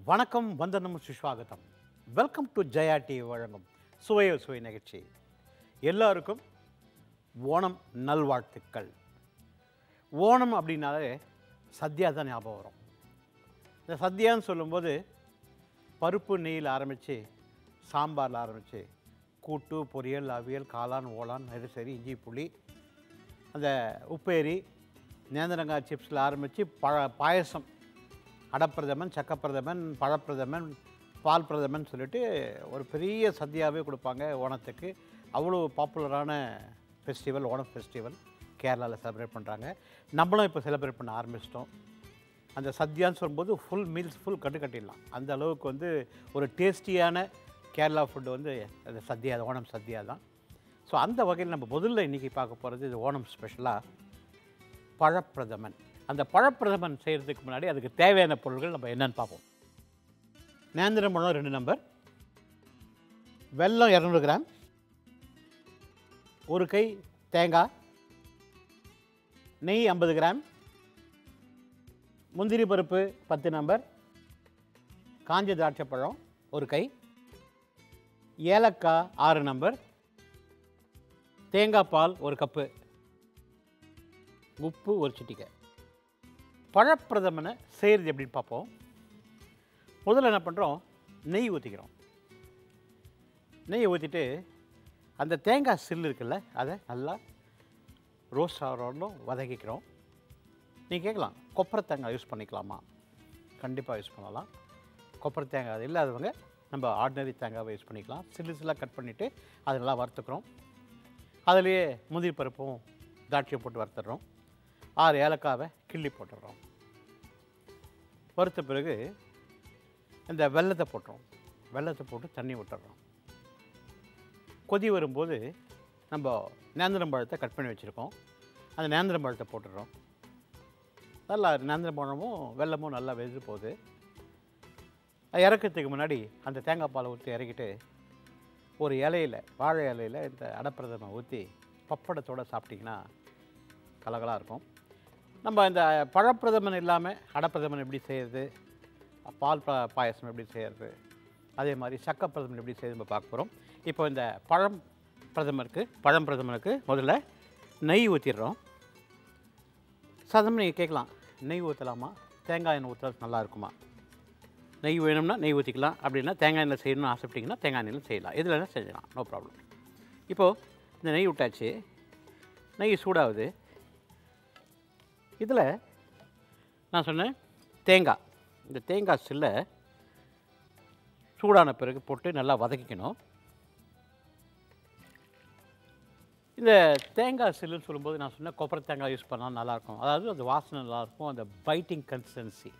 வணக்கம், வந்தனம், சுஸ்வாகத்தம். Welcome to Jaya TV வழங்கும் சுவையோ சுவை நிகழ்ச்சி. எல்லாருக்கும் ஓணம் நல்வாழ்த்துக்கள். ஓணம் அப்படின்னாலே சத்யா தான் ஞாபகம் வரும். இந்த சத்யான்னு சொல்லும்போது பருப்பு நெய்யில் ஆரம்பித்து சாம்பாரில் ஆரம்பித்து கூட்டு, பொரியல், அவியல், காளான், ஓளான், நெரிசரி, இஞ்சி புளி, அந்த உப்பேரி, நேந்திரங்காய் சிப்ஸில் ஆரம்பித்து பாயசம், அடப்பிரதமன், சக்கப்பிரதமன், பழப்பிரதமன், பால் பிரதமன் சொல்லிட்டு ஒரு பெரிய சத்யாவே கொடுப்பாங்க ஓணத்துக்கு. அவ்வளோ பாப்புலரான ஃபெஸ்டிவல் ஓணம் ஃபெஸ்டிவல் கேரளாவில் செலிப்ரேட் பண்ணுறாங்க. நம்மளும் இப்போ செலிப்ரேட் பண்ண ஆரம்பிச்சிட்டோம். அந்த சத்யான்னு சொல்லும்போது ஃபுல் மீல்ஸ் ஃபுல் கட்டிடலாம். அந்த அளவுக்கு ஒரு டேஸ்டியான கேரளா ஃபுட்டு அந்த சத்யா, ஓணம் சத்யா தான். ஸோ அந்த வகையில் நம்ம முதல்ல இன்றைக்கி பார்க்க போகிறது இது ஓணம் ஸ்பெஷலாக பழப்பிரதமன். அந்த பழப்பிரதமன் செய்கிறதுக்கு முன்னாடி அதுக்கு தேவையான பொருட்கள் நம்ம என்னென்னு பார்ப்போம். நேந்திரம் பழம் 2 நம்பர், வெல்லம் 200 கிராம், ஒரு கை தேங்காய், நெய் 50 கிராம், முந்திரி பருப்பு 10 நம்பர், காஞ்ச திராட்சை பழம் ஒரு கை, ஏலக்காய் 6 நம்பர், தேங்காய் பால் 1 கப்பு, உப்பு 1 சிட்டிகை. பழப்பிரதமனை செய்கிறது எப்படின்னு பார்ப்போம். முதல்ல என்ன பண்ணுறோம், நெய் ஊற்றிக்கிறோம். நெய் ஊற்றிட்டு அந்த தேங்காய் சில்லு இருக்குல்ல, அதை நல்லா ரோஸ்ட் ஆகிறோம் வதக்கிக்கிறோம். நீங்கள் கேட்கலாம், கொப்பரை தேங்காய் யூஸ் பண்ணிக்கலாமா? கண்டிப்பாக யூஸ் பண்ணலாம். கொப்பரை தேங்காய் அது இல்லாதவங்க நம்ம ஆர்டினரி தேங்காவை யூஸ் பண்ணிக்கலாம். சில்லுலாம் கட் பண்ணிவிட்டு அதை நல்லா வறுத்துக்கிறோம். அதுலேயே முந்திரி பருப்பும் திராட்சையை போட்டு வறுத்துடுறோம். 6 ஏலக்காவை கிள்ளி போட்டுடுறோம். வறுத்த பிறகு இந்த வெல்லத்தை போட்டுறோம். வெல்லத்தை போட்டு தண்ணி விட்டுறோம். கொதி வரும்போது நம்ம நேந்திரம் பழத்தை கட் பண்ணி வச்சுருக்கோம். அந்த நேந்திரம் பழத்தை போட்டுடுறோம். நல்லா நேந்திரம் பழமும் வெல்லமும் நல்லா வெந்து போகுது. இறக்கிறதுக்கு முன்னாடி அந்த தேங்காய் பாலை ஊற்றி இறக்கிட்டு ஒரு இலையில், வாழை இலையில் இந்த அடப்பிரதமை ஊற்றி பப்படத்தோடு சாப்பிட்டிங்கன்னா கலகலாக இருக்கும். நம்ம இந்த பழப்பிரதமன் இல்லாமல் அடப்பிரதமன் எப்படி செய்கிறது, பால் பாயசம் எப்படி செய்கிறது, அதே மாதிரி சக்கப்பிரதமன் எப்படி செய்கிறது நம்ம பார்க்க போகிறோம். இப்போ இந்த பழம்பிரதமனுக்கு முதல்ல நெய் ஊற்றிடுறோம். சாதாரணமாக நீங்கள் கேட்கலாம், நெய் ஊற்றலாமா, தேங்காய் எண்ணெய் ஊற்றுறது நல்லா இருக்குமா? நெய் வேணும்னா நெய் ஊற்றிக்கலாம். அப்படின்னா தேங்காய் எண்ணெய் செய்யணும்னு ஆசைப்பட்டிங்கன்னா தேங்காய் எண்ணெயில் செய்யலாம். எதில் வேணால் செஞ்சலாம், நோ ப்ராப்ளம். இப்போது இந்த நெய் விட்டாச்சு, நெய் சூடாகுது. இதில் நான் சொன்னேன் தேங்காய், இந்த தேங்காய் சில்லை சூடான பிறகு போட்டு நல்லா வதக்கிக்கணும். இந்த தேங்காய் சில்லுன்னு சொல்லும்போது நான் சொன்னேன் கொப்பரை தேங்காய் யூஸ் பண்ணால் நல்லாயிருக்கும். அதாவது அந்த வாசனை நல்லாயிருக்கும், அந்த பைட்டிங் கன்சிஸ்டன்சி,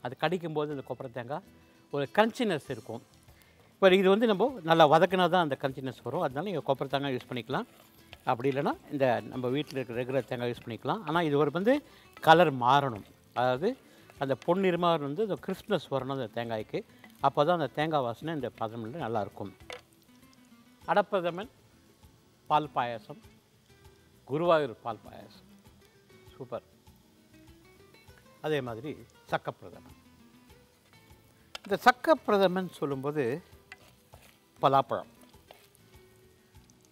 அது கடிக்கும்போது இந்த கொப்பரை தேங்காய் ஒரு கிரன்ச்சினஸ் இருக்கும். இப்போ இது நம்ம நல்லா வதக்கினா தான் அந்த கிரன்ச்சினஸ் வரும். அதனால நீங்கள் கொப்பரை தேங்காய் யூஸ் பண்ணிக்கலாம். அப்படி இல்லைன்னா இந்த நம்ம வீட்டில் இருக்கிற ரெகுலர் தேங்காய் யூஸ் பண்ணிக்கலாம். ஆனால் இது ஒரு கலர் மாறணும். அதாவது அந்த பொன்னிறமாக அந்த கிறிஸ்ப்னஸ் வரணும் அந்த தேங்காய்க்கு. அப்போ தான் அந்த தேங்காய் வாசனை இந்த பதமில் நல்லாயிருக்கும். அடப்பிரதமன், பால் பாயாசம், குருவாயூர் பால் பாயாசம் சூப்பர். அதே மாதிரி சக்கப்பிரதமன். இந்த சக்கப்பிரதமன் சொல்லும்போது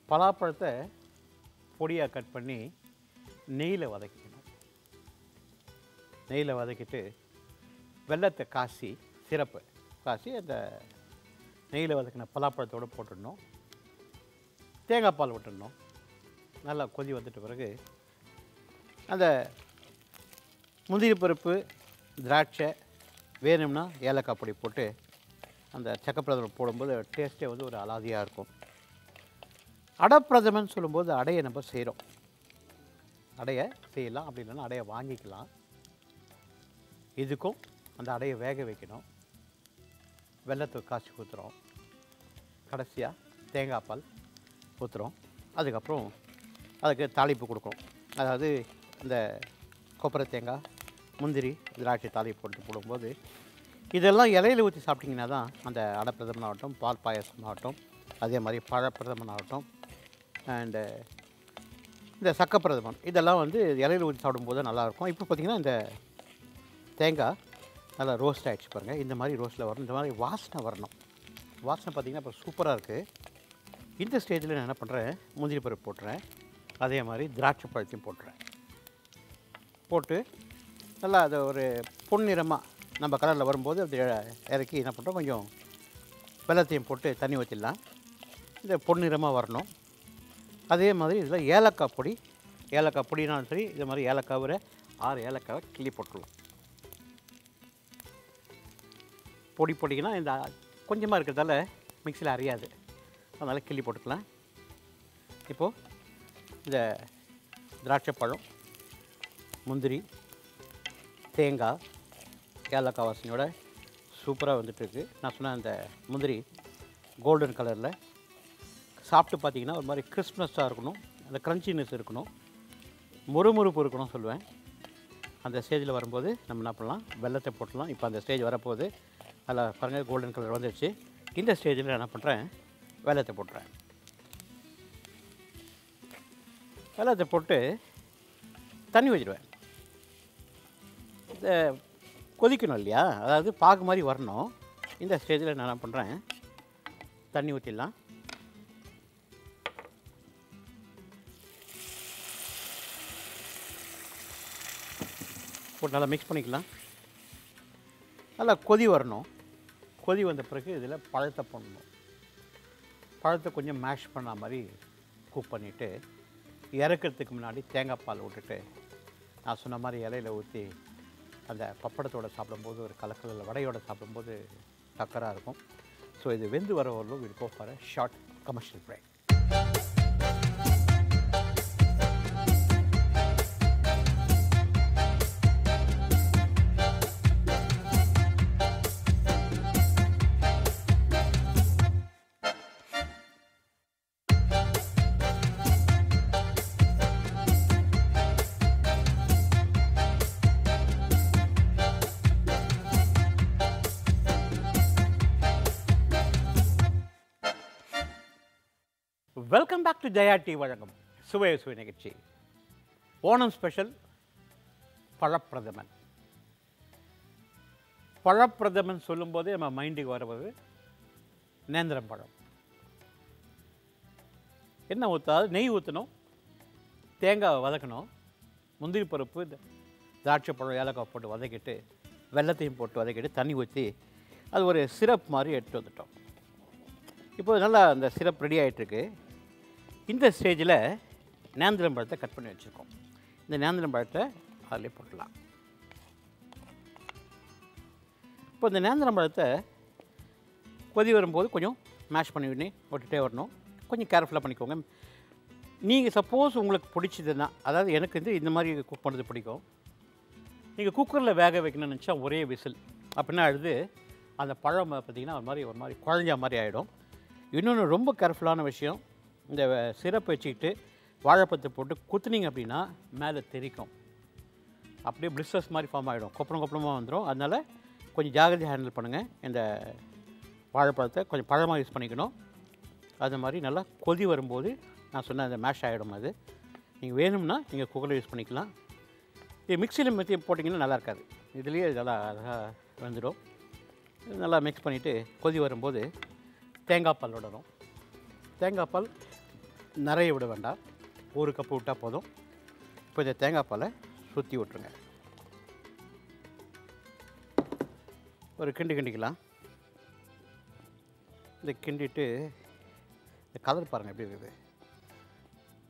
பலாப்பழத்தை பொடியாக கட் பண்ணி நெய்யில் வதக்கிக்கணும். நெய்யில் வதக்கிட்டு வெல்லத்தை காசி, சிரப்பு காசி அந்த நெய்யில் வதக்கின பலாப்பழத்தோடு போட்டுடணும். தேங்காய் பால் விட்டுடணும். நல்லா கொதி வந்துட்ட பிறகு அந்த முந்திரி பருப்பு, திராட்சை, வேணும்னா ஏலக்காய் பொடி போட்டு அந்த சக்கப்பிரதமன் போடும்போது டேஸ்ட்டே ஒரு அலாதியாக இருக்கும். அடப்பிரதமன் சொல்லும்போது அடையை நம்ம செய்கிறோம். அடையை செய்யலாம், அப்படி இல்லைன்னா அடையை வாங்கிக்கலாம். இதுக்கும் அந்த அடையை வேக வைக்கணும். வெல்லத்தை காய்ச்சி ஊற்றுறோம். கடைசியாக தேங்காய் பால் ஊற்றுறோம். அதுக்கப்புறம் அதுக்கு தாளிப்பு கொடுக்கும். அதாவது இந்த கொப்பரை தேங்காய், முந்திரி, திராட்சை தாளிப்பு போட்டு போடும்போது இதெல்லாம் இலையில் ஊற்றி சாப்பிட்டிங்கன்னா தான் அந்த அடப்பிரதமன் ஆகட்டும், பால் பாயசம் ஆகட்டும், அதே மாதிரி பழப்பிரதமன் ஆகட்டும், அண்டு இந்த சக்கப்பிரதமன் இதெல்லாம் இலையில் ஊற்றி சாப்பிடும்போது நல்லாயிருக்கும். இப்போ பார்த்திங்கன்னா இந்த தேங்காய் நல்லா ரோஸ்ட் ஆகிடுச்சு பாருங்கள். இந்த மாதிரி ரோஸ்ட்டில் வரணும். இந்த மாதிரி வாசனை வரணும். வாசனை பார்த்திங்கன்னா இப்போ சூப்பராக இருக்குது. இந்த ஸ்டேஜில் நான் என்ன பண்ணுறேன், முந்திரி பருப்பு போட்டுறேன். அதே மாதிரி திராட்சை பழத்தையும் போட்டுறேன். போட்டு நல்லா அதை ஒரு பொன்னிறமாக நம்ம கலரில் வரும்போது அது இறக்கி என்ன பண்ணுறோம், கொஞ்சம் வெல்லத்தையும் போட்டு தண்ணி ஊற்றிடலாம். இந்த பொன்னிறமாக வரணும். அதே மாதிரி இதில் ஏலக்காய் பொடினாலும் சரி, இது மாதிரி ஏலக்காய் ஒரு 6 ஏலக்காவை கிள்ளி போட்டுடலாம். பொடினா இந்த கொஞ்சமாக இருக்கிறதால மிக்சியில் அரையாது, அதனால் கிள்ளி போட்டுக்கலாம். இப்போது இந்த திராட்சை பழம், முந்திரி, தேங்காய், ஏலக்காய் வாசனையோட சூப்பராக வந்துட்டுருக்கு. நான் சொன்ன அந்த முந்திரி கோல்டன் கலரில் சாப்பிட்டு பார்த்திங்கன்னா ஒரு மாதிரி கிறிஸ்மஸாக இருக்கணும், அந்த க்ரன்ச்சினஸ் இருக்கணும், முறுமுறுப்பு இருக்கணும் சொல்லுவேன். அந்த ஸ்டேஜில் வரும்போது நம்ம என்ன பண்ணலாம், வெல்லத்தை போட்டுடலாம். இப்போ அந்த ஸ்டேஜ் வரப்போகுது. அதில் பாருங்கள் கோல்டன் கலர் வந்துடுச்சு. இந்த ஸ்டேஜில் என்ன பண்ணுறேன், வெல்லத்தை போட்டுறேன். வெல்லத்தை போட்டு தண்ணி வச்சிடுவேன். இந்த கொதிக்கணும் இல்லையா, அதாவது பாகு மாதிரி வரணும். இந்த ஸ்டேஜில் நான் என்ன பண்ணுறேன், தண்ணி ஊற்றிடலாம். போட்டு நல்லா மிக்ஸ் பண்ணிக்கலாம். நல்லா கொதி வரணும். கொதி வந்த பிறகு இதில் பழத்தை போடணும். பழத்தை கொஞ்சம் மேஷ் பண்ண மாதிரி குக் பண்ணிவிட்டு இறக்கிறதுக்கு முன்னாடி தேங்காய் பால் விட்டுட்டு நான் சொன்ன மாதிரி இலையில் ஊற்றி அந்த பப்படத்தோடு சாப்பிடும்போது, ஒரு கலக்கலில் வடையோடு சாப்பிடும்போது டக்கராக இருக்கும். ஸோ இது வெந்து வர வரலும் will go for a short commercial break. Welcome back to Jaya TV வழங்கும் சுவை நிகழ்ச்சி. ஓணம் ஸ்பெஷல் பழப்பிரதமன். பழப்பிரதமன் சொல்லும்போதே நம்ம மைண்டுக்கு வருவது நேந்திரம் பழம். என்ன ஊற்றாது, நெய் ஊற்றணும், தேங்காவை வதக்கணும், முந்திரி பருப்பு, திராட்சை பழம், ஏலக்காய் போட்டு வதக்கிட்டு வெல்லத்தையும் போட்டு வதக்கிட்டு தண்ணி ஊற்றி அது ஒரு சிரப் மாதிரி எடுத்து வந்துட்டோம். இப்போது நல்லா அந்த சிரப் ரெடி ஆகிட்டுருக்கு. இந்த ஸ்டேஜில் நேந்திரம் பழத்தை கட் பண்ணி வச்சுருக்கோம். இந்த நேந்திரம் பழத்தை அதிலே போட்டலாம். இப்போ இந்த நேந்திரம் பழத்தை கொதி வரும்போது கொஞ்சம் மேஷ் பண்ணி விட்டுட்டே வரணும். கொஞ்சம் கேர்ஃபுல்லாக பண்ணிக்கோங்க. நீங்கள் சப்போஸ் உங்களுக்கு பிடிச்சதுன்னா, அதாவது எனக்கு இந்த மாதிரி குக் பண்ணுறது பிடிக்கும். நீங்கள் குக்கரில் வேக வைக்கணும்னு நினச்சா ஒரே விசில் அப்படின்னா அழுது அந்த பழம் பார்த்திங்கன்னா ஒரு மாதிரி குழஞ்ச மாதிரி ஆகிடும். இன்னொன்று ரொம்ப கேர்ஃபுல்லான விஷயம், இந்த சிரப் வச்சுக்கிட்டு வாழைப்பத்தை போட்டு குத்துனீங்க அப்படின்னா மேலே தெரிக்கும், அப்படியே பிளிஸ்டர்ஸ் மாதிரி ஃபார்ம் ஆகிடும், கொப்பளமாக வந்துடும். அதனால் கொஞ்சம் ஜாகிரதையாக ஹேண்டில் பண்ணுங்கள். இந்த வாழைப்பழத்தை கொஞ்சம் பழமாக யூஸ் பண்ணிக்கணும். அது மாதிரி நல்லா கொதி வரும்போது நான் சொன்ன அந்த மேஷ் ஆகிடும். அது நீங்கள் வேணும்னா நீங்கள் குக்கரில் யூஸ் பண்ணிக்கலாம். இது மிக்சியில் மெத்தி போட்டிங்கன்னா நல்லா இருக்காது. இதுலேயே நல்லா அழகாக வந்துடும். நல்லா மிக்ஸ் பண்ணிவிட்டு கொதி வரும்போது தேங்காய் பால் விடணும். தேங்காய் பால் நிறைய விட வேண்டாம், 1 கப்பு விட்டால் போதும். இப்போ இந்த தேங்காய் பாலை சுற்றி விட்ருங்க. ஒரு கிண்டிக்கலாம். இந்த கிண்டிட்டு இந்த கலர் பாருங்கள் எப்படி இருக்குது,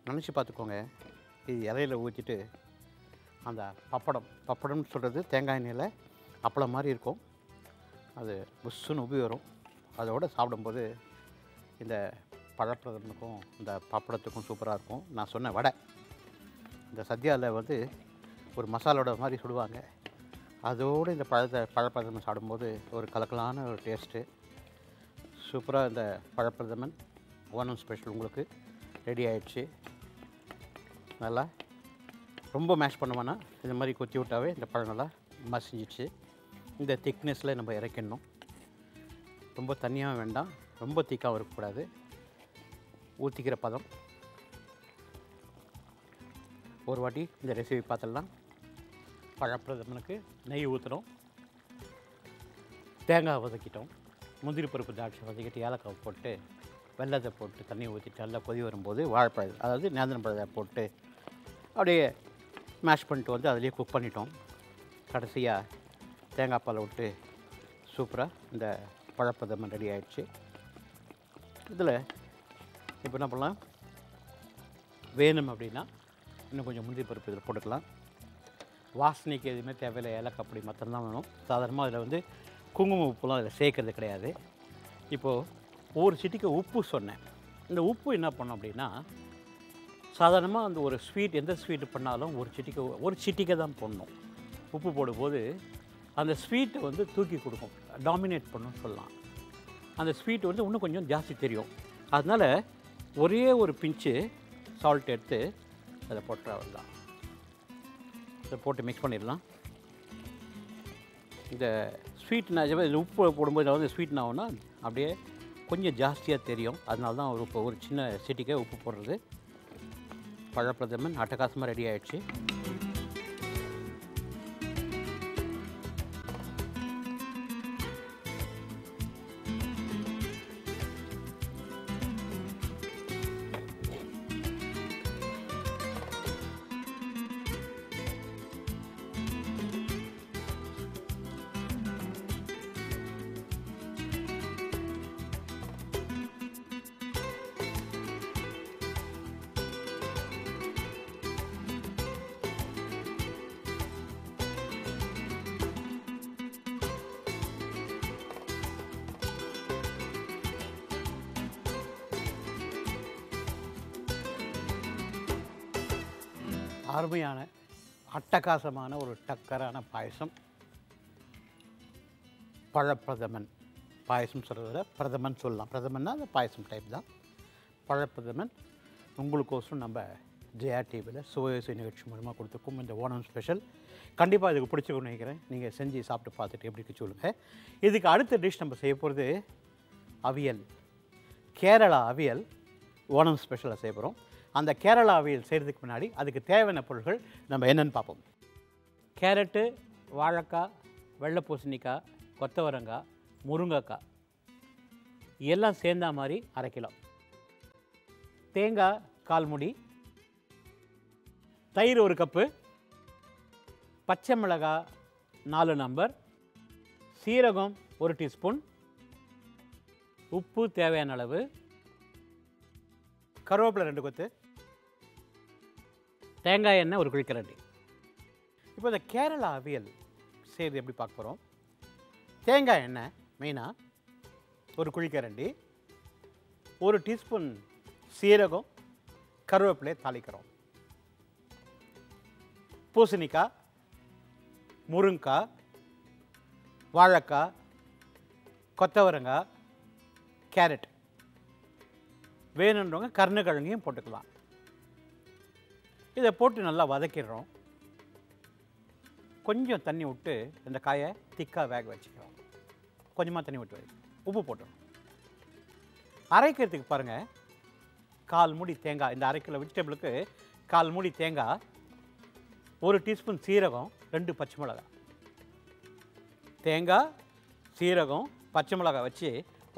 நினச்சி பார்த்துக்கோங்க. இது இலையில் ஊற்றிட்டு அந்த பப்படம்னு சொல்கிறது தேங்காய் எண்ணெயில் அப்பளம் மாதிரி இருக்கும். அது புஷ்ஷுன்னு உபி வரும். அதோடு சாப்பிடும்போது இந்த பழப்பிரதமனுக்கும் இந்த பப்படத்துக்கும் சூப்பராக இருக்கும். நான் சொன்ன வடை இந்த சத்யாவில் ஒரு மசாலோட மாதிரி சுடுவாங்க. அதோடு இந்த பழப்பிரதமன் சாப்பிடும்போது ஒரு கலக்கலான ஒரு டேஸ்ட்டு. சூப்பராக இந்த பழப்பிரதமன் ஓணம் ஸ்பெஷல் உங்களுக்கு ரெடி ஆகிடுச்சு. நல்லா ரொம்ப மேஷ் பண்ணுவேன்னா இந்த மாதிரி கொத்தி விட்டாவே இந்த பழம் நல்லா மசிஞ்சிச்சு. இந்த திக்னஸில் நம்ம இறக்கிடணும். ரொம்ப தண்ணியாக வேண்டாம், ரொம்ப திக்காகவும் இருக்கக்கூடாது. ஊற்றிக்கிற பதம். ஒரு வாட்டி இந்த ரெசிபி பார்த்துடலாம். பழப்பிரதமனுக்கு நெய் ஊற்றுறோம். தேங்காய் வதக்கிட்டோம், முந்திரி பருப்பு திராட்சை வதக்கிட்டு ஏலக்காய் போட்டு வெல்லத்தை போட்டு தண்ணி ஊற்றிட்டு நல்லா கொதி வரும்போது வாழைப்பழம் அதாவது நேந்திரம் பழத்தை போட்டு அப்படியே மேஷ் பண்ணிட்டு வந்து அதிலே குக் பண்ணிட்டோம். கடைசியாக தேங்காய் பாலை விட்டு சூப்பராக இந்த பழப்பதம் ரெடி ஆகிடுச்சு. இதில் இப்போ என்ன பண்ணலாம், வேணும் அப்படின்னா இன்னும் கொஞ்சம் முந்திரி பருப்பு இதில் போட்டுக்கலாம். வாசனைக்கு எதுவுமே தேவையில்லை, ஏலக்காய் அப்படி மாத்திரம்தான் வேணும். சாதாரணமாக அதில் வந்து குங்குமம் உப்புலாம் அதில் சேர்க்கறது கிடையாது. இப்போது ஒரு சிட்டிக்கு உப்பு சொன்னேன். இந்த உப்பு என்ன பண்ணோம் அப்படின்னா, சாதாரணமாக அந்த ஒரு ஸ்வீட் எந்த ஸ்வீட்டு பண்ணாலும் ஒரு சிட்டிக்கை தான் போடணும். உப்பு போடும்போது அந்த ஸ்வீட்டை வந்து தூக்கி கொடுக்கும், டாமினேட் பண்ணுன்னு சொல்லலாம். அந்த ஸ்வீட் வந்து இன்னும் கொஞ்சம் ஜாஸ்தி தெரியும். அதனால் ஒரே ஒரு பிஞ்சு சால்ட் எடுத்து அதை போட்டுறது தான். இதை போட்டு மிக்ஸ் பண்ணிடலாம். இந்த ஸ்வீட்னா இது உப்பு போடும்போது வந்து ஸ்வீட்னா ஆகும்னா அப்படியே கொஞ்சம் ஜாஸ்தியாக தெரியும். அதனால தான் ஒரு சின்ன சிட்டிக்கே உப்பு போடுறது. பழப்பிரதமன் அட்டகாசமாக ரெடி ஆகிடுச்சு. அருமையான அட்டகாசமான ஒரு டக்கரான பாயசம். பழப்பிரதமன் பாயசம் சொல்கிறத பிரதமன் சொல்லலாம். பிரதமன்னா அந்த பாயசம் டைப் தான். பழப்பிரதமன் உங்களுக்கோசம் நம்ம ஜெயா டிவியில் சுவை நிகழ்ச்சி மூலமாக கொடுத்துருக்கோம். இந்த ஓணம் ஸ்பெஷல் கண்டிப்பாக இதுக்கு பிடிச்சிருக்குன்னு நினைக்கிறேன். நீங்கள் செஞ்சு சாப்பிட்டு பார்த்துட்டு எப்படி இருக்கு சொல்லுங்கள். இதுக்கு அடுத்த டிஷ் நம்ம செய்ய போகிறது அவியல். கேரளா அவியல் ஓணம் ஸ்பெஷலாக செய்ய போகிறோம். அந்த கேரளா அவியல் செய்கிறதுக்கு முன்னாடி அதுக்கு தேவையான பொருட்கள் நம்ம என்னென்னு பார்ப்போம். கேரட்டு, வாழைக்காய், வெள்ளை பூசணிக்காய், கொத்தவரங்காய், முருங்கைக்காய் எல்லாம் சேர்ந்தா மாதிரி 1/2 கிலோ. தேங்காய் 1/4 முடி, தயிர் 1 கப்பு, பச்சை மிளகாய் 4 நம்பர், சீரகம் 1 டீஸ்பூன், உப்பு தேவையான அளவு, கருவேப்பிலை 2 கொத்து, தேங்காய் எண்ணெய் 1 குழிக்கரண்டி. இப்போ இந்த கேரளா அவியல் செய்கிறது எப்படி பார்க்க போகிறோம். தேங்காய் எண்ணெய் மெயினாக 1 குழிக்கரண்டி, 1 டீஸ்பூன் சீரகம், கருவேப்பிலை தாளிக்கிறோம். பூசணிக்காய், முருங்கைக்காய், வாழைக்காய், கொத்தவரங்காய், கேரட், வேணுன்றவங்க கருணக்கிழங்கையும் போட்டுக்கலாம். இதை போட்டு நல்லா வதக்கிடுறோம். கொஞ்சம் தண்ணி விட்டு இந்த காயை திக்காக வேக வச்சுக்கிறோம். கொஞ்சமாக தண்ணி விட்டு உப்பு போட்டுறோம். அரைக்கிறதுக்கு பாருங்கள், 1/4 மூடி தேங்காய், இந்த 1/2 கிலோ வெஜிடபிளுக்கு 1/4 மூடி தேங்காய், 1 டீஸ்பூன் சீரகம், 2 பச்சை மிளகாய். தேங்காய், சீரகம், பச்சை மிளகாய் வச்சு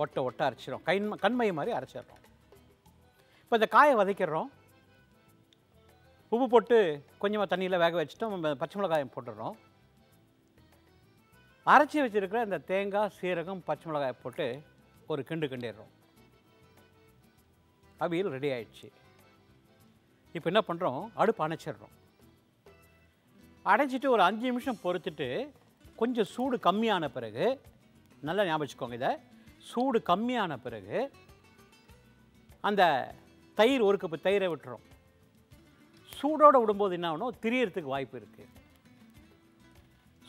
ஒட்ட அரைச்சிடும். கண்மை மாதிரி அரைச்சிடுறோம். இப்போ இந்த காயை வதக்கிடுறோம். உப்பு போட்டு கொஞ்சமாக தண்ணியில் வேக வச்சுட்டோம். பச்சை மிளகாயம் போட்டுடுறோம். அரைச்சி வச்சுருக்கிற இந்த தேங்காய், சீரகம், பச்சை மிளகாயை போட்டு ஒரு கிண்டிடுறோம். அவியல் ரெடி ஆயிடுச்சு. இப்போ என்ன பண்ணுறோம், அடுப்பு அணைச்சிடுறோம். அடைச்சிட்டு ஒரு 5 நிமிஷம் பொறுத்துட்டு கொஞ்சம் சூடு கம்மியான பிறகு, நல்லா ஞாபகம் வச்சுக்கோங்க, இதை சூடு கம்மியான பிறகு அந்த தயிர் 1 கப்பு தயிரை விட்டுறோம். சூடோடு விடும்போது என்ன ஆகணும், திரியறதுக்கு வாய்ப்பு இருக்குது.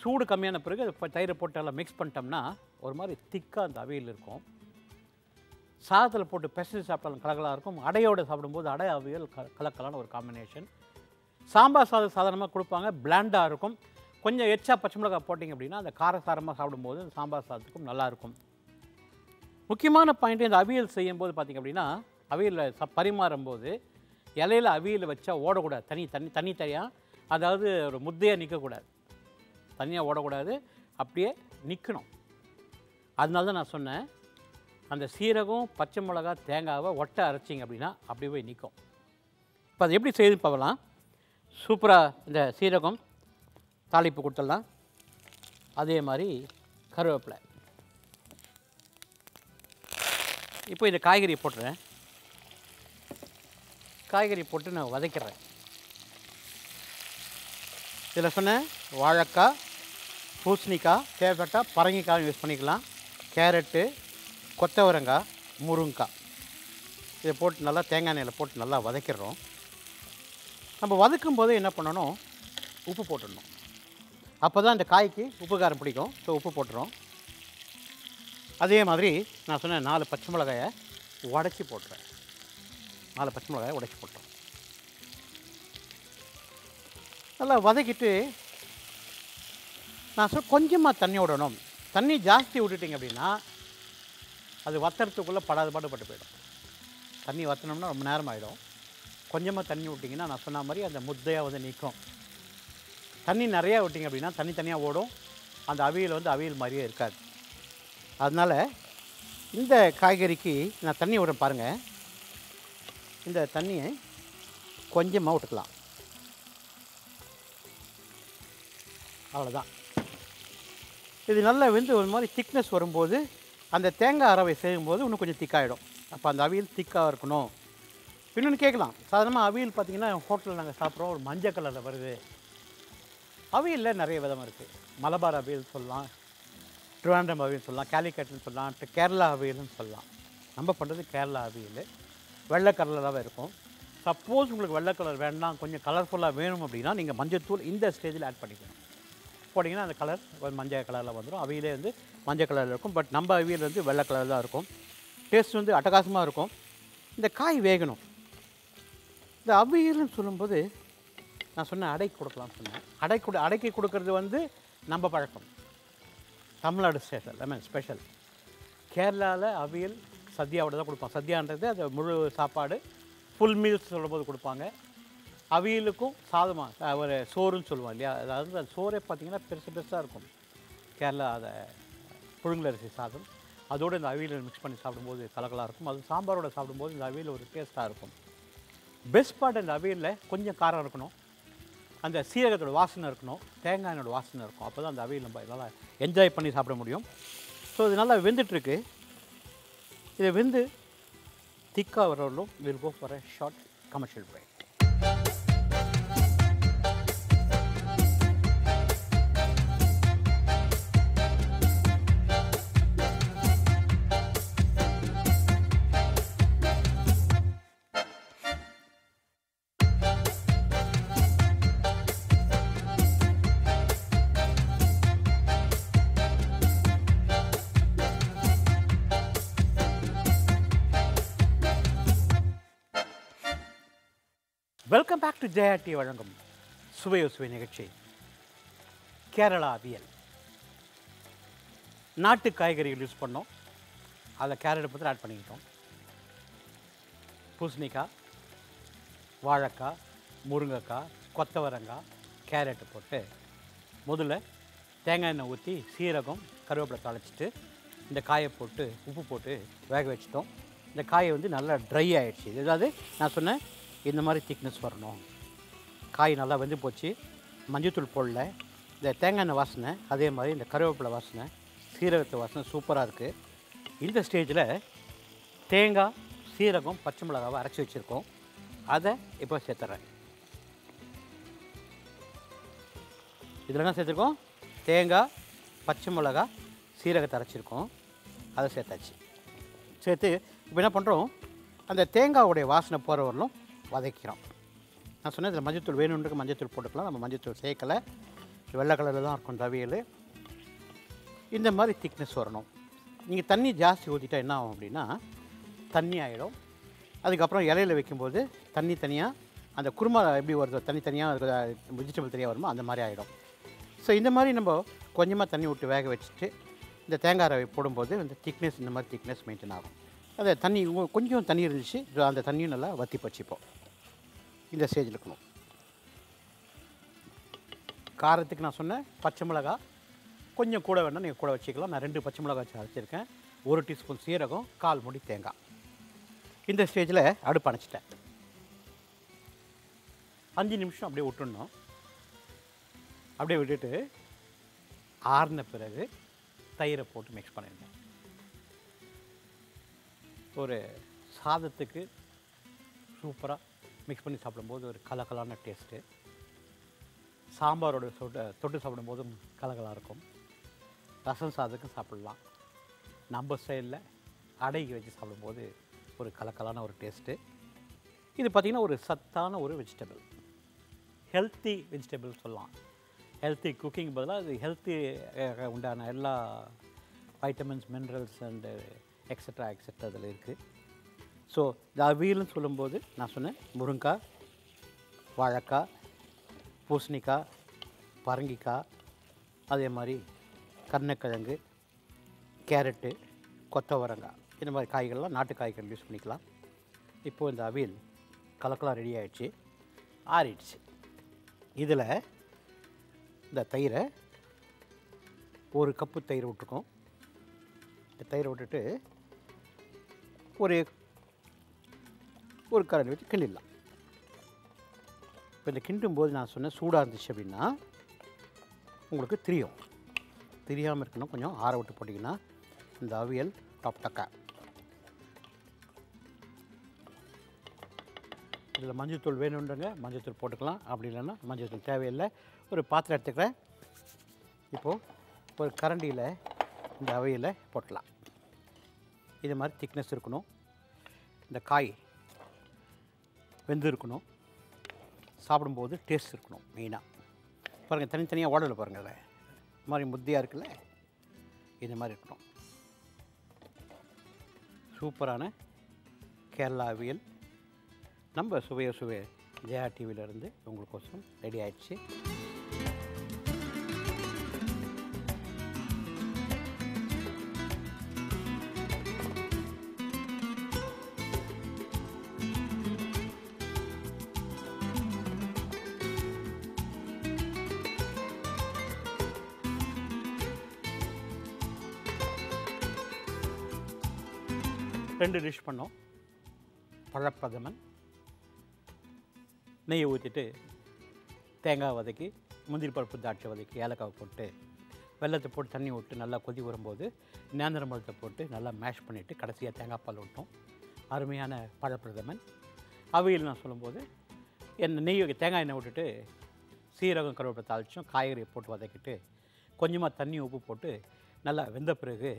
சூடு கம்மியான பிறகு தயிரை போட்டு எல்லாம் மிக்ஸ் பண்ணிட்டோம்னா ஒரு மாதிரி திக்காக அந்த அவியல் இருக்கும். சாதத்தில் போட்டு பெசஞ்சு சாப்பிட்டாலும் கலக்கலாக இருக்கும். அடையோடு சாப்பிடும்போது அடை அவியல் கலக்கலான ஒரு காம்பினேஷன். சாம்பார் சாதம் சாதாரணமாக கொடுப்பாங்க, பிளாண்டாக இருக்கும். கொஞ்சம் எச்சா பச்சை மிளகாய் போட்டிங்க அப்படின்னா அந்த காரசாரமாக சாப்பிடும்போது அந்த சாம்பார் சாதத்துக்கும் நல்லாயிருக்கும். முக்கியமான பாயிண்ட்டு, இந்த அவியல் செய்யும்போது பார்த்திங்க அப்படின்னா அவியலில் பரிமாறும்போது இலையில் அவியல் வச்சா ஓடக்கூடாது. தனியாக, அதாவது ஒரு முத்தையாக நிற்கக்கூடாது, தனியாக ஓடக்கூடாது, அப்படியே நிற்கணும். அதனால தான் நான் சொன்னேன், அந்த சீரகம், பச்சை மிளகா, தேங்காவை ஒட்டை அரைச்சிங்க அப்படின்னா அப்படியே போய் நிற்கும். இப்போ அது எப்படி செய்யுதுன்னு பார்க்கலாம். சூப்பராக இந்த சீரகம் தாளிப்பு கொடுத்துடலாம். அதே மாதிரி கருவேப்பிலை. இப்போ இந்த காய்கறி போட்டுறேன். காய்கறி போட்டு நான் வதக்கிறேன். இதில் சொன்னேன் வாழைக்காய், பூசணிக்காய், தேவைப்பட்டால் பரங்கிக்காய் யூஸ் பண்ணிக்கலாம், கேரட்டு, கொத்தவரங்காய், முருங்கைக்காய் இதை போட்டு நல்லா தேங்காய் எண்ணெயில் போட்டு நல்லா வதக்கிடுறோம். நம்ம வதக்கும் போது என்ன பண்ணணும், உப்பு போட்டுடணும். அப்போ தான் இந்த காய்க்கு உப்பு காரம் பிடிக்கும். ஸோ உப்பு போட்டுறோம். அதே மாதிரி நான் சொன்னேன் 4 பச்சை மிளகாயை உடச்சி போட்டுறேன். 4 பச்சை மிளகாயை உடச்சி போட்டுறோம். நல்லா வதக்கிட்டு நான் கொஞ்சமாக தண்ணி விடணும். தண்ணி ஜாஸ்தி விட்டுட்டிங்க அப்படின்னா அது வத்துறதுக்குள்ளே படாத பாடுபட்டு போயிடும். தண்ணி வற்றினோம்னா ரொம்ப நேரம் ஆகிடும். கொஞ்சமாக தண்ணி விட்டிங்கன்னா நான் சொன்ன மாதிரி அந்த முத்தையாக வந்து நிற்கும். தண்ணி நிறையா விட்டிங்க அப்படின்னா தண்ணி தனியாக ஓடும். அந்த அவியல் வந்து அவியல் மாதிரியே இருக்காது. அதனால் இந்த காய்கறிக்கு நான் தண்ணி விடுறேன் பாருங்கள். இந்த தண்ணியை கொஞ்சமாக விட்டுக்கலாம். அவ்வளோதான். இது நல்லா வெந்து ஒரு மாதிரி திக்னஸ் வரும்போது அந்த தேங்காய் அரவை செய்யும்போது இன்னும் கொஞ்சம் திக்காகிடும். அப்போ அந்த அவியல் திக்காக இருக்கணும். இன்னொன்று கேட்கலாம், சாதாரணமாக அவியல் பார்த்திங்கன்னா ஹோட்டலில் நாங்கள் சாப்பிட்றோம், ஒரு மஞ்சள் கலரில் வருது. அவியலில் நிறைய விதம் இருக்குது. மலபார் அவியல் சொல்லலாம், ட்ரிவாண்ட்ரம் அவியல் சொல்லலாம், கேலிக்கட்டுன்னு சொல்லலாம், கேரளா அவியல்னு சொல்லலாம். நம்ம பண்ணுறது கேரளா அவியல். வெள்ளை கலரில் இருக்கும். சப்போஸ் உங்களுக்கு வெள்ளை கலர் வேண்டாம், கொஞ்சம் கலர்ஃபுல்லாக வேணும் அப்படின்னா நீங்கள் மஞ்சள் இந்த ஸ்டேஜில் ஆட் பண்ணிக்கணும். போட்டிங்கன்னா அந்த கலர் மஞ்சள் கலரில் வந்துடும். அவியலே வந்து மஞ்சள் கலரில் இருக்கும். பட் நம்ம அவியல் வந்து வெள்ளை கலர் தான் இருக்கும். டேஸ்ட் வந்து அட்டகாசமாக இருக்கும். இந்த காய் வேகணும். இந்த அவியல்னு சொல்லும்போது நான் சொன்னேன் அடைக்கு கொடுக்கலாம்னு சொன்னேன். அடைக்கு கொடுக்கறது வந்து நம்ம பழக்கம். தமிழ்நாடு ஸ்பெஷல். கேரளாவில் அவியல் சத்யாவோட தான் கொடுப்பாங்க. சத்யான்றது அது முழு சாப்பாடு, ஃபுல் மீல்ஸ் சொல்லும்போது கொடுப்பாங்க. அவியலுக்கும் சாதமாக ஒரு சோறுன்னு சொல்லுவோம் இல்லையா, அதாவது அந்த சோறே பார்த்திங்கன்னா பெருசு பெருசாக இருக்கும். கேரளா அதை புழுங்கலரிசி சாதம் அதோடு இந்த அவியல் மிக்ஸ் பண்ணி சாப்பிடும்போது கலக்கலாக இருக்கும். அது சாம்பாரோட சாப்பிடும்போது இந்த அவியல் ஒரு டேஸ்ட்டாக இருக்கும். பெஸ்ட் பார்ட் இந்த அவியலில் கொஞ்சம் காரம் இருக்கணும், அந்த சீரகத்தோட வாசனை இருக்கணும், தேங்காயோட வாசனை இருக்கும். அப்போ தான் அந்த அவியல் நம்ம நல்லா என்ஜாய் பண்ணி சாப்பிட முடியும். ஸோ இது நல்லா வெந்துட்டுருக்கு. இதை வெந்து திக்காக வரவர்களும் will go for a short commercial break. Welcome back to Jaya வழங்கும் சுவையோ சுவை நிகழ்ச்சி. கேரளா அவியல். நாட்டு காய்கறிகள் யூஸ் பண்ணோம். அதில் கேரட் பற்றி ஆட் பண்ணிக்கிட்டோம். பூசணிக்காய், வாழைக்காய், முருங்கைக்காய், கொத்தவரங்காய், கேரட்டு போட்டு முதல்ல தேங்காய் எண்ணெய் ஊற்றி சீரகம் கருவேப்பிலை தாளிச்சிட்டு இந்த காயை போட்டு உப்பு போட்டு வேக வச்சிட்டோம். இந்த காயை வந்து நல்லா ட்ரை ஆகிடுச்சு. அதாவது நான் சொன்னேன் இந்த மாதிரி திக்னஸ் வரணும். காய் நல்லா வெந்து போச்சு. மஞ்சத்தூள் போடல. இந்த தேங்காய் எண்ணெய் வாசனை, அதே மாதிரி இந்த கருவேப்பிலை வாசனை, சீரகத்து வாசனை சூப்பராக இருக்குது. இந்த ஸ்டேஜில் தேங்காய், சீரகம், பச்சை மிளகாவை அரைச்சி வச்சுருக்கோம். அதை இப்போ சேர்த்துறேன். இதில் என்ன சேர்த்துருக்கோம், தேங்காய், பச்சை மிளகா, சீரகத்தை அரைச்சிருக்கோம். அதை சேர்த்தாச்சு. சேர்த்து இப்போ என்ன பண்ணுறோம், அந்த தேங்காவுடைய வாசனை போகிற வரலும் வதக்கிறோம். நான் சொன்னேன் இதில் மஞ்சத்தூள் வேணுன்றக்கு மஞ்சத்தூள் போட்டுக்கலாம். நம்ம மஞ்சத்தூள் சேர்க்கலை. வெள்ளை கலரில் தான் இருக்கும் அவியல். இந்த மாதிரி திக்னஸ் வரணும். நீங்கள் தண்ணி ஜாஸ்தி ஊற்றிட்டா என்ன ஆகும் அப்படின்னா தண்ணி ஆகிடும். அதுக்கப்புறம் இலையில் வைக்கும்போது தண்ணி தனியாக அந்த குருமா எப்படி வருதோ தனித்தனியாக வெஜிடபிள் தனியாக வருமோ அந்த மாதிரி ஆகிடும். ஸோ இந்த மாதிரி நம்ம கொஞ்சமாக தண்ணி விட்டு வேக வச்சுட்டு இந்த தேங்காய் ரவை போடும்போது இந்த திக்னஸ் இந்த மாதிரி திக்னஸ் மெயின்டைன் ஆகும். அதை தண்ணி கொஞ்சம் தண்ணி இருந்துச்சு, அந்த தண்ணியும் நல்லா வற்றி பச்சிப்போம். இந்த ஸ்டேஜில் இருக்கணும். காரத்துக்கு நான் சொன்னேன் பச்சை மிளகா, கொஞ்சம் கூட வேணால் நீங்கள் கூட வச்சுக்கலாம். நான் 2 பச்சை மிளகாய் வச்சு அரைச்சிருக்கேன். 1 டீஸ்பூன் சீரகம், 1/4 மூடி தேங்காய். இந்த ஸ்டேஜில் அடுப்பு அணைச்சிட்டேன். 5 நிமிஷம் அப்படியே விட்டுடணும். அப்படியே விட்டுட்டு ஆறின பிறகு தயிரை போட்டு மிக்ஸ் பண்ணிடுங்க. ஒரு சாதத்துக்கு சூப்பராக மிக்ஸ் பண்ணி சாப்பிடும்போது ஒரு கலக்கலான டேஸ்ட்டு. சாம்பாரோட தொட்டு சாப்பிடும்போதும் கலகலாக இருக்கும். ரசம் சாதத்துக்கும் சாப்பிட்லாம். நம்ம ஸ்டைலில் அடைக்கு வச்சு சாப்பிடும்போது ஒரு கலக்கலான ஒரு டேஸ்ட்டு. இது பார்த்திங்கன்னா ஒரு சத்தான ஒரு வெஜிடபிள், ஹெல்த்தி வெஜிடபிள் சொல்லலாம். ஹெல்த்தி குக்கிங் பதிலாக அது ஹெல்த்தி உண்டான எல்லா வைட்டமின்ஸ், மினரல்ஸ் அண்டு எக்ஸட்ரா அதில் இருக்குது. ஸோ இந்த அவியல்னு சொல்லும்போது நான் சொன்னேன் முருங்கைக்காய், வாழைக்காய், பூசணிக்காய், பரங்கிக்காய், அதே மாதிரி கருணக்கிழங்கு, கேரட்டு, கொத்தவரங்காய், இந்த மாதிரி காய்கள்லாம் நாட்டு காய்கறி யூஸ் பண்ணிக்கலாம். இப்போது இந்த அவியல் கலக்கலாம் ரெடி ஆகிடுச்சு, ஆறிடுச்சு. இதில் இந்த தயிரை 1 கப்பு தயிர் விட்டுருக்கோம். இந்த தயிரை விட்டுட்டு ஒரு கரண்டி வச்சு கிண்டிடலாம். இப்போ இந்த கிண்டும் போது நான் சொன்னேன் சூடாக இருந்துச்சு அப்படின்னா உங்களுக்கு தெரியாமல் இருக்கணும். கொஞ்சம் ஆற விட்டு போட்டிங்கன்னா இந்த அவியல் டாப் டக்கா. இதில் மஞ்சள்தூள் வேணுன்றங்க மஞ்சள்தூள் போட்டுக்கலாம். அப்படி இல்லைன்னா மஞ்சள்தூள் தேவையில்லை. ஒரு பாத்திரம் எடுத்துக்கிறேன். இப்போது ஒரு கரண்டியில் இந்த அவியலை போட்டலாம். இது மாதிரி திக்னஸ் இருக்கணும். இந்த காய் வெந்து இருக்கணும். சாப்பிடும்போது டேஸ்ட் இருக்கணும். மெயினாக பாருங்கள், தனித்தனியாக ஓடலை பாருங்கள். அதை இது மாதிரி முத்தியாக இருக்குல்ல, இது மாதிரி இருக்கணும். சூப்பரான கேரளா அவியல் நம்ம சுவை ஜெயா டிவியிலேருந்து உங்களுக்கோசரம் ரெடி ஆயிடுச்சு. ரெண்டு டிஷ் பண்ணோம். பழப்பிரதமன், நெய்யை ஊற்றிட்டு தேங்காய் வதக்கி, முந்திரி பருப்பு, திராட்சை வதக்கி, ஏலக்காய் போட்டு, வெல்லத்தை போட்டு தண்ணி விட்டு நல்லா கொதி வரும்போது நேந்திரம் பழத்தை போட்டு நல்லா மேஷ் பண்ணிவிட்டு கடைசியாக தேங்காய் பால் விட்டோம். அருமையான பழப்பிரதமன். அவியல் நான் சொல்லும்போது தேங்காய் எண்ணெய் விட்டுட்டு சீரகம், கருவேப்பிலை தாளிச்சோம். காய்கறியை போட்டு வதக்கிட்டு கொஞ்சமாக தண்ணி, உப்பு போட்டு நல்லா வெந்த பிறகு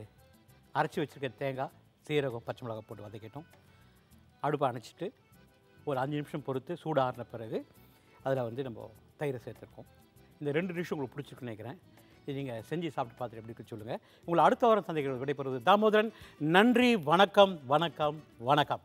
அரைச்சி வச்சுருக்க தேங்காய், சீரகம், பச்சை மிளகாய் போட்டு வதக்கிட்டோம். அடுப்பை அணைச்சிட்டு ஒரு 5 நிமிஷம் பொறுத்து சூடாறின பிறகு அதில் நம்ம தயிரை சேர்த்துருக்கோம். இந்த 2 டிஷ் உங்களுக்கு பிடிச்சிருக்குன்னு நினைக்கிறேன். இது நீங்கள் செஞ்சு சாப்பிட்டு பார்த்துட்டு எப்படி இருக்குன்னு சொல்லுங்கள். உங்களை அடுத்த வாரம் சந்தைகள் விடைபெறுவது தாமோதரன். நன்றி, வணக்கம், வணக்கம், வணக்கம்.